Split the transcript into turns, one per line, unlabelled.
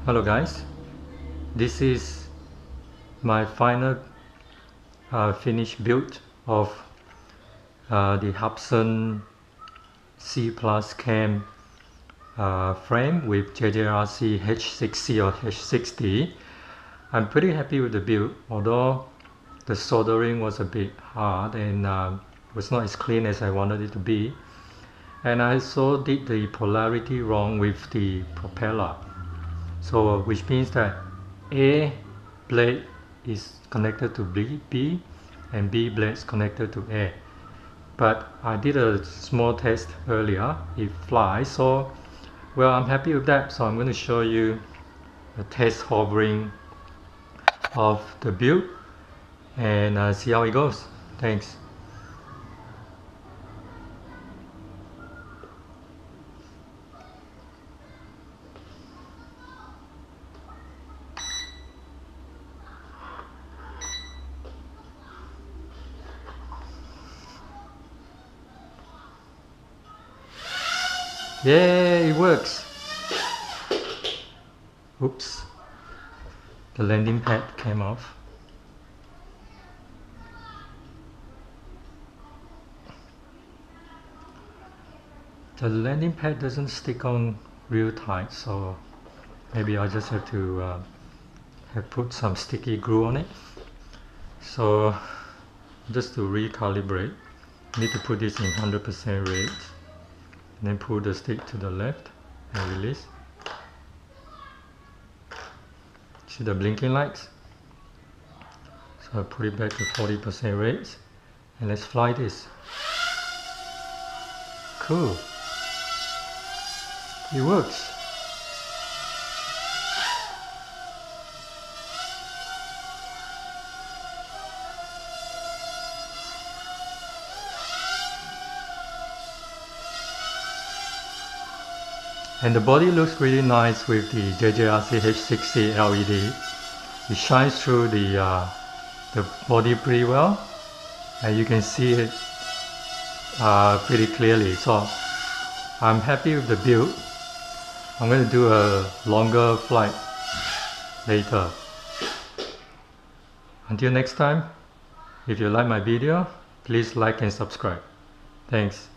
Hello guys, this is my final finished build of the Hubsan C Plus cam frame with JJRC H6C or H6D. I'm pretty happy with the build, although the soldering was a bit hard and was not as clean as I wanted it to be. And I also did the polarity wrong with the propeller. So which means that A blade is connected to B and B blade is connected to A. But I did a small test earlier, it flies, so well, I'm happy with that. So I'm going to show you a test hovering of the build and see how it goes. Thanks. Yay, it works! Oops, the landing pad came off. The landing pad doesn't stick on real tight, so maybe I just have to have put some sticky glue on it. So just to recalibrate, I need to put this in 100% rate. And then pull the stick to the left and release. See the blinking lights? So I put it back to 40% rates and let's fly this. Cool. It works. And the body looks really nice with the JJRC H6C LED. It shines through the body pretty well, and you can see it pretty clearly. So I'm happy with the build. I'm going to do a longer flight later. Until next time, if you like my video, please like and subscribe. Thanks.